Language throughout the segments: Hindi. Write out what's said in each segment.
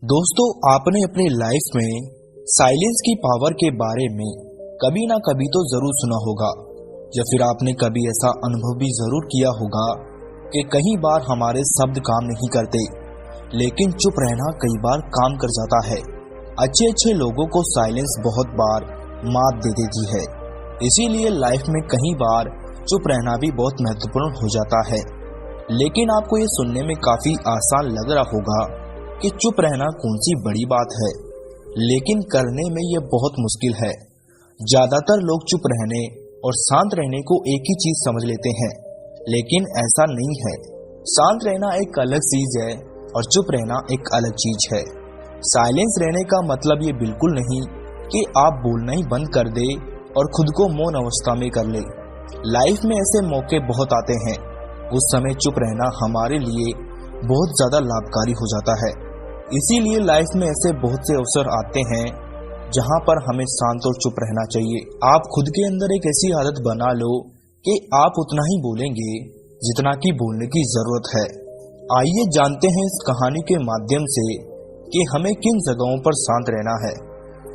दोस्तों, आपने अपनी लाइफ में साइलेंस की पावर के बारे में कभी ना कभी तो जरूर सुना होगा, या फिर आपने कभी ऐसा अनुभव भी जरूर किया होगा कि कई बार हमारे शब्द काम नहीं करते, लेकिन चुप रहना कई बार काम कर जाता है। अच्छे अच्छे लोगों को साइलेंस बहुत बार मात दे देती है, इसीलिए लाइफ में कई बार चुप रहना भी बहुत महत्वपूर्ण हो जाता है। लेकिन आपको ये सुनने में काफी आसान लग रहा होगा कि चुप रहना कौन सी बड़ी बात है, लेकिन करने में यह बहुत मुश्किल है। ज्यादातर लोग चुप रहने और शांत रहने को एक ही चीज समझ लेते हैं, लेकिन ऐसा नहीं है। शांत रहना एक अलग चीज है और चुप रहना एक अलग चीज है। साइलेंस रहने का मतलब ये बिल्कुल नहीं कि आप बोलना ही बंद कर दे और खुद को मौन अवस्था में कर ले। लाइफ में ऐसे मौके बहुत आते हैं, उस समय चुप रहना हमारे लिए बहुत ज्यादा लाभकारी हो जाता है। इसीलिए लाइफ में ऐसे बहुत से अवसर आते हैं जहां पर हमें शांत और चुप रहना चाहिए। आप खुद के अंदर एक ऐसी आदत बना लो कि आप उतना ही बोलेंगे जितना कि बोलने की जरूरत है। आइए जानते हैं इस कहानी के माध्यम से कि हमें किन जगहों पर शांत रहना है,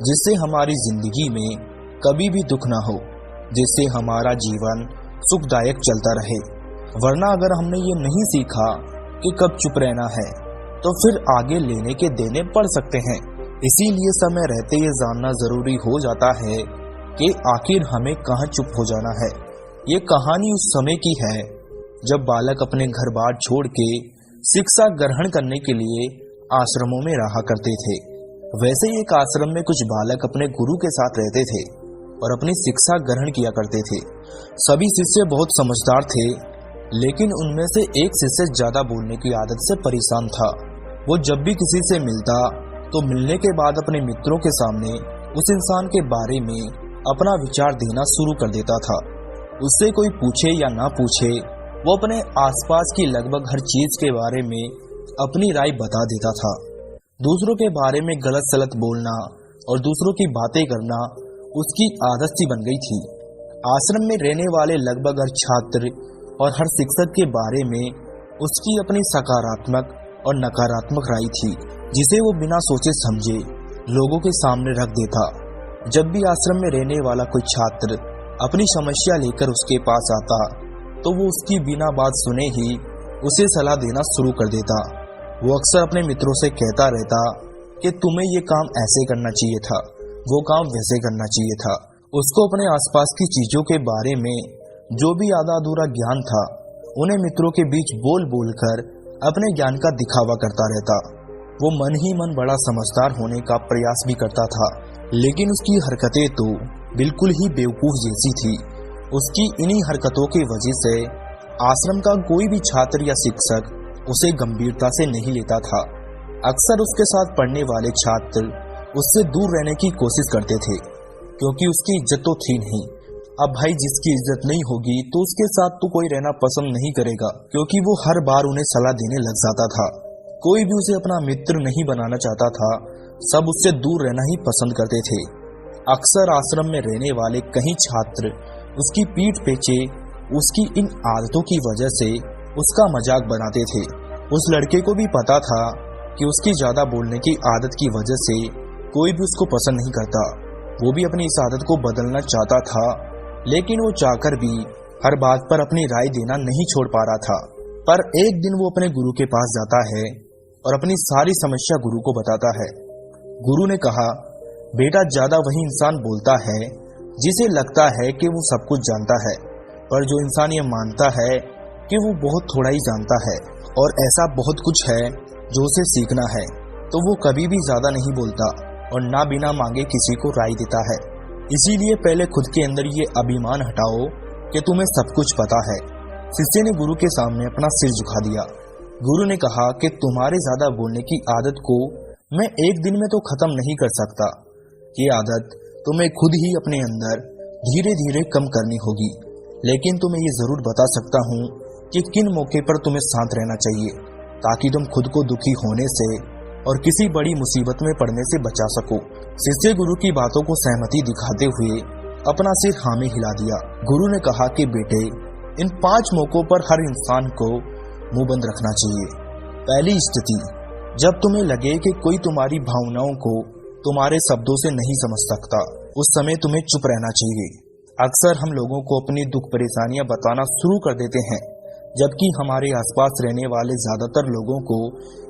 जिससे हमारी जिंदगी में कभी भी दुख ना हो, जिससे हमारा जीवन सुखदायक चलता रहे। वरना अगर हमने ये नहीं सीखा कि कब चुप रहना है, तो फिर आगे लेने के देने पड़ सकते हैं। इसीलिए समय रहते ये जानना जरूरी हो जाता है कि आखिर हमें कहाँ चुप हो जाना है। ये कहानी उस समय की है जब बालक अपने घर बार छोड़ के शिक्षा ग्रहण करने के लिए आश्रमों में रहा करते थे। वैसे ही एक आश्रम में कुछ बालक अपने गुरु के साथ रहते थे और अपनी शिक्षा ग्रहण किया करते थे। सभी शिष्य बहुत समझदार थे, लेकिन उनमें से एक शिष्य ज्यादा बोलने की आदत से परेशान था। वो जब भी किसी से मिलता तो मिलने के बाद अपने मित्रों के सामने उस इंसान के बारे में अपना विचार देना शुरू कर देता था। उससे कोई पूछे या ना पूछे, वो अपने आसपास की लगभग हर चीज के बारे में अपनी राय बता देता था। दूसरों के बारे में गलत सलत बोलना और दूसरों की बातें करना उसकी आदत सी बन गई थी। आश्रम में रहने वाले लगभग हर छात्र और हर शिक्षक के बारे में उसकी अपनी सकारात्मक और नकारात्मक राय थी, जिसे वो बिना सोचे समझे लोगों के सामने रख देता। जब भी आश्रम में रहने वाला कोई छात्र अपनी समस्या लेकर उसके पास आता, तो वो उसकी बिना बात सुने ही उसे सलाह देना शुरू कर देता। वो अक्सर अपने मित्रों से कहता रहता कि तुम्हें ये काम ऐसे करना चाहिए था, वो काम वैसे करना चाहिए था। उसको अपने आसपास की चीजों के बारे में जो भी आधा अधूरा ज्ञान था, उन्हें मित्रों के बीच बोल बोल कर अपने ज्ञान का दिखावा करता रहता। वो मन ही मन बड़ा समझदार होने का प्रयास भी करता था, लेकिन उसकी हरकतें तो बिल्कुल ही बेवकूफ जैसी थी। उसकी इन्हीं हरकतों की वजह से आश्रम का कोई भी छात्र या शिक्षक उसे गंभीरता से नहीं लेता था। अक्सर उसके साथ पढ़ने वाले छात्र उससे दूर रहने की कोशिश करते थे, क्योंकि उसकी इज्जत तो थी नहीं। अब भाई, जिसकी इज्जत नहीं होगी तो उसके साथ तो कोई रहना पसंद नहीं करेगा, क्योंकि वो हर बार उन्हें सलाह देने लग जाता था। कोई भी उसे अपना मित्र नहीं बनाना चाहता था, सब उससे दूर रहना ही पसंद करते थे। अक्सर आश्रम में रहने वाले कई छात्र उसकी पीठ पीछे उसकी इन आदतों की वजह से उसका मजाक बनाते थे। उस लड़के को भी पता था कि उसकी ज्यादा बोलने की आदत की वजह से कोई भी उसको पसंद नहीं करता। वो भी अपनी इस आदत को बदलना चाहता था, लेकिन वो चाहकर भी हर बात पर अपनी राय देना नहीं छोड़ पा रहा था। पर एक दिन वो अपने गुरु के पास जाता है और अपनी सारी समस्या गुरु को बताता है। गुरु ने कहा, बेटा, ज्यादा वही इंसान बोलता है जिसे लगता है कि वो सब कुछ जानता है, पर जो इंसान ये मानता है कि वो बहुत थोड़ा ही जानता है और ऐसा बहुत कुछ है जो उसे सीखना है, तो वो कभी भी ज्यादा नहीं बोलता और ना बिना मांगे किसी को राय देता है। इसीलिए पहले खुद के अंदर ये अभिमान हटाओ कि तुम्हें सब कुछ पता है। शिष्य ने गुरु के सामने अपना सिर झुका दिया। गुरु ने कहा कि तुम्हारे ज्यादा बोलने की आदत को मैं एक दिन में तो खत्म नहीं कर सकता। ये आदत तुम्हें खुद ही अपने अंदर धीरे धीरे कम करनी होगी, लेकिन तुम्हें ये जरूर बता सकता हूँ कि किन मौके पर तुम्हें शांत रहना चाहिए, ताकि तुम खुद को दुखी होने से और किसी बड़ी मुसीबत में पड़ने से बचा सको। शिष्य गुरु की बातों को सहमति दिखाते हुए अपना सिर हाँ में हिला दिया। गुरु ने कहा कि बेटे, इन 5 मौकों पर हर इंसान को मुंह बंद रखना चाहिए। पहली स्थिति, जब तुम्हें लगे कि कोई तुम्हारी भावनाओं को तुम्हारे शब्दों से नहीं समझ सकता, उस समय तुम्हें चुप रहना चाहिए। अक्सर हम लोगों को अपनी दुख परेशानियां बताना शुरू कर देते हैं, जबकि हमारे आसपास रहने वाले ज्यादातर लोगों को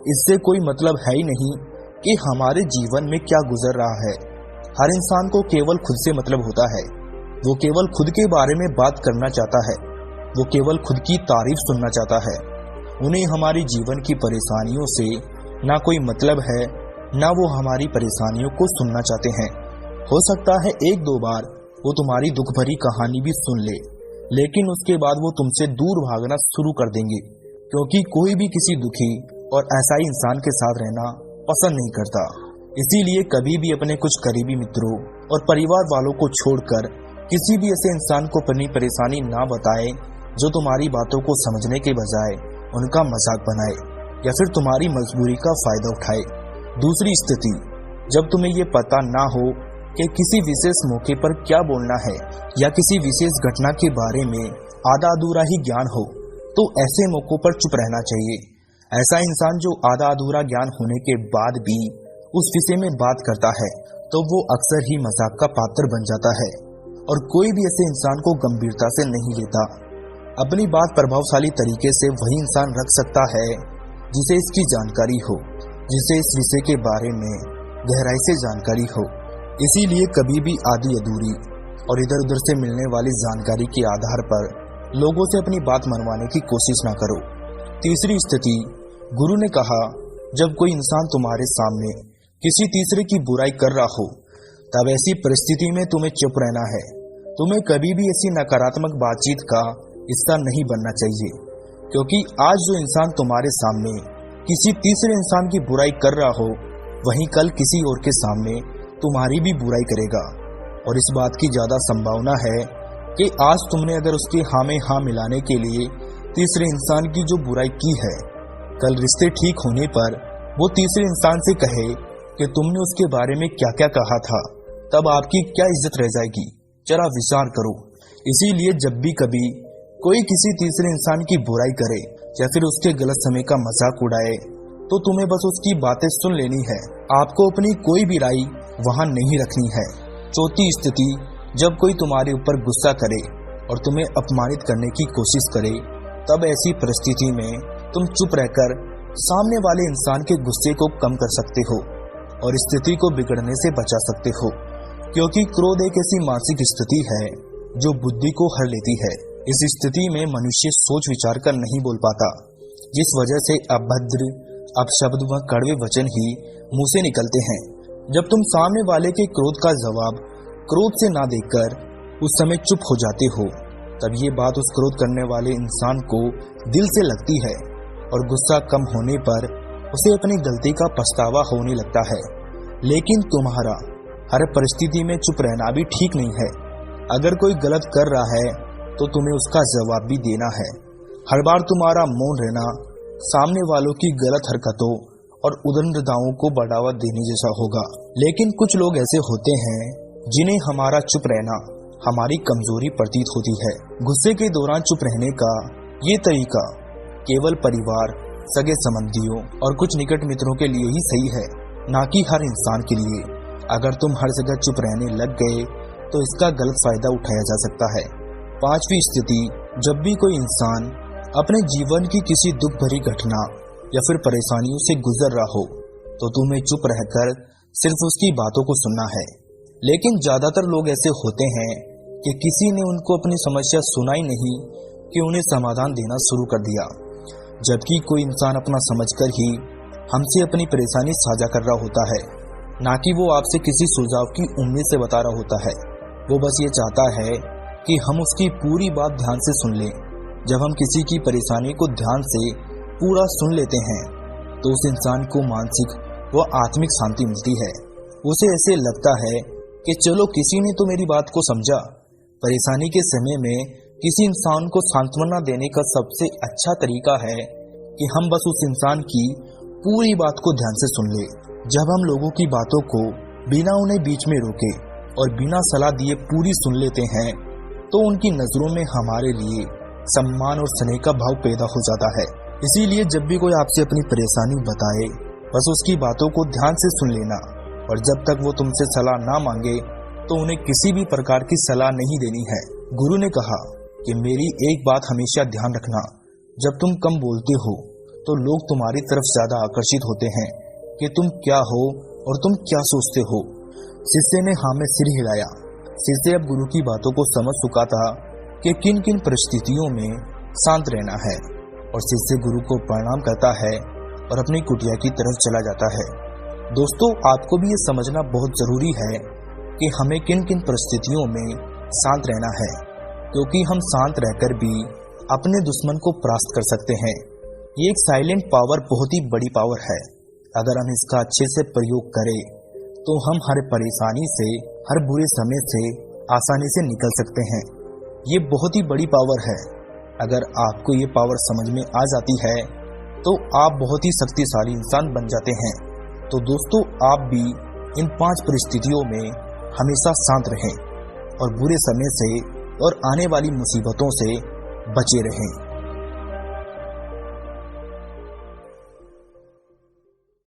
इससे कोई मतलब है ही नहीं कि हमारे जीवन में क्या गुजर रहा है। हर इंसान को केवल खुद से मतलब होता है। वो केवल खुद के बारे में बात करना चाहता है। वो केवल खुद की तारीफ सुनना चाहता है। उन्हें हमारी जीवन की परेशानियों से ना कोई मतलब है, ना वो हमारी परेशानियों को सुनना चाहते हैं। हो सकता है एक दो बार वो तुम्हारी दुख भरी कहानी भी सुन ले, लेकिन उसके बाद वो तुमसे दूर भागना शुरू कर देंगे, क्योंकि कोई भी किसी दुखी और असहाय इंसान के साथ रहना पसंद नहीं करता। इसीलिए कभी भी अपने कुछ करीबी मित्रों और परिवार वालों को छोड़कर किसी भी ऐसे इंसान को अपनी परेशानी ना बताए जो तुम्हारी बातों को समझने के बजाय उनका मजाक बनाए या फिर तुम्हारी मजबूरी का फायदा उठाए। दूसरी स्थिति, जब तुम्हें ये पता ना हो कि किसी विशेष मौके पर क्या बोलना है या किसी विशेष घटना के बारे में आधा अधूरा ही ज्ञान हो, तो ऐसे मौकों पर चुप रहना चाहिए। ऐसा इंसान जो आधा अधूरा ज्ञान होने के बाद भी उस विषय में बात करता है, तो वो अक्सर ही मजाक का पात्र बन जाता है और कोई भी ऐसे इंसान को गंभीरता से नहीं लेता। अपनी बात प्रभावशाली तरीके से वही इंसान रख सकता है जिसे इसकी जानकारी हो, जिसे इस विषय के बारे में गहराई से जानकारी हो। इसीलिए कभी भी आधी अधूरी और इधर उधर से मिलने वाली जानकारी के आधार पर लोगों से अपनी बात मनवाने की कोशिश ना करो। तीसरी स्थिति, गुरु ने कहा, जब कोई इंसान तुम्हारे सामने किसी तीसरे की बुराई कर रहा हो, तब ऐसी परिस्थिति में तुम्हें चुप रहना है। तुम्हें कभी भी ऐसी नकारात्मक बातचीत का हिस्सा नहीं बनना चाहिए, क्योंकि आज जो इंसान तुम्हारे सामने किसी तीसरे इंसान की बुराई कर रहा हो, वहीं कल किसी और के सामने तुम्हारी भी बुराई करेगा। और इस बात की ज्यादा संभावना है कि आज तुमने अगर उसके हाँ में हाँ मिलाने के लिए तीसरे इंसान की जो बुराई की है, कल रिश्ते ठीक होने पर वो तीसरे इंसान से कहे कि तुमने उसके बारे में क्या क्या कहा था, तब आपकी क्या इज्जत रह जाएगी। जरा विचार करो। इसीलिए जब भी कभी कोई किसी तीसरे इंसान की बुराई करे या फिर उसके गलत समय का मजाक उड़ाए, तो तुम्हें बस उसकी बातें सुन लेनी है। आपको अपनी कोई भी राय वहां नहीं रखनी है। चौथी स्थिति, जब कोई तुम्हारे ऊपर गुस्सा करे और तुम्हें अपमानित करने की कोशिश करे, तब ऐसी परिस्थिति में तुम चुप रहकर सामने वाले इंसान के गुस्से को कम कर सकते हो और स्थिति को बिगड़ने से बचा सकते हो, क्योंकि क्रोध एक ऐसी मानसिक स्थिति है जो बुद्धि को हर लेती है। इस स्थिति में मनुष्य सोच विचार कर नहीं बोल पाता, जिस वजह से अभद्र अपशब्द व कड़वे वचन ही मुंह से निकलते हैं। जब तुम सामने वाले के क्रोध का जवाब क्रोध से ना देकर उस समय चुप हो जाते हो, तब ये बात उस क्रोध करने वाले इंसान को दिल से लगती है और गुस्सा कम होने पर उसे अपनी गलती का पछतावा होने लगता है। लेकिन तुम्हारा हर परिस्थिति में चुप रहना भी ठीक नहीं है। अगर कोई गलत कर रहा है तो तुम्हें उसका जवाब भी देना है। हर बार तुम्हारा मौन रहना सामने वालों की गलत हरकतों और उद्दंडताओं को बढ़ावा देने जैसा होगा। लेकिन कुछ लोग ऐसे होते हैं जिन्हें हमारा चुप रहना हमारी कमजोरी प्रतीत होती है। गुस्से के दौरान चुप रहने का ये तरीका केवल परिवार, सगे संबंधियों और कुछ निकट मित्रों के लिए ही सही है, ना कि हर इंसान के लिए। अगर तुम हर जगह चुप रहने लग गए तो इसका गलत फायदा उठाया जा सकता है। पांचवी स्थिति, जब भी कोई इंसान अपने जीवन की किसी दुख भरी घटना या फिर परेशानियों से गुजर रहा हो, तो तुम्हें चुप रहकर सिर्फ उसकी बातों को सुनना है। लेकिन ज्यादातर लोग ऐसे होते हैं कि किसी ने उनको अपनी समस्या सुना ही नहीं कि उन्हें समाधान देना शुरू कर दिया, जबकि कोई इंसान अपना समझकर ही हमसे अपनी परेशानी साझा कर रहा होता है, ना कि वो आपसे किसी सुझाव की उम्मीद से बता रहा होता है। वो बस ये चाहता है कि हम उसकी पूरी बात ध्यान से सुन लें। जब हम किसी की परेशानी को ध्यान से पूरा सुन लेते हैं तो उस इंसान को मानसिक व आत्मिक शांति मिलती है। उसे ऐसे लगता है कि चलो किसी ने तो मेरी बात को समझा। परेशानी के समय में किसी इंसान को सांत्वना देने का सबसे अच्छा तरीका है कि हम बस उस इंसान की पूरी बात को ध्यान से सुन ले। जब हम लोगों की बातों को बिना उन्हें बीच में रोके और बिना सलाह दिए पूरी सुन लेते हैं, तो उनकी नजरों में हमारे लिए सम्मान और स्नेह का भाव पैदा हो जाता है। इसीलिए जब भी कोई आपसे अपनी परेशानी बताए बस उसकी बातों को ध्यान से सुन लेना, और जब तक वो तुमसे सलाह ना मांगे तो उन्हें किसी भी प्रकार की सलाह नहीं देनी है। गुरु ने कहा कि मेरी एक बात हमेशा ध्यान रखना, जब तुम कम बोलते हो तो लोग तुम्हारी तरफ ज्यादा आकर्षित होते हैं कि तुम क्या हो और तुम क्या सोचते हो। शिष्य ने हाँ में सिर हिलाया। शिष्य अब गुरु की बातों को समझ चुका था कि किन किन परिस्थितियों में शांत रहना है, और शिष्य गुरु को प्रणाम करता है और अपनी कुटिया की तरफ चला जाता है। दोस्तों, आपको भी ये समझना बहुत जरूरी है कि हमें किन किन परिस्थितियों में शांत रहना है, क्योंकि हम शांत रहकर भी अपने दुश्मन को परास्त कर सकते हैं। ये एक साइलेंट पावर बहुत ही बड़ी पावर है। अगर हम इसका अच्छे से प्रयोग करें तो हम हर परेशानी से, हर बुरे समय से आसानी से निकल सकते हैं। ये बहुत ही बड़ी पावर है। अगर आपको ये पावर समझ में आ जाती है तो आप बहुत ही शक्तिशाली इंसान बन जाते हैं। तो दोस्तों, आप भी इन 5 परिस्थितियों में हमेशा शांत रहें और बुरे समय से और आने वाली मुसीबतों से बचे रहें।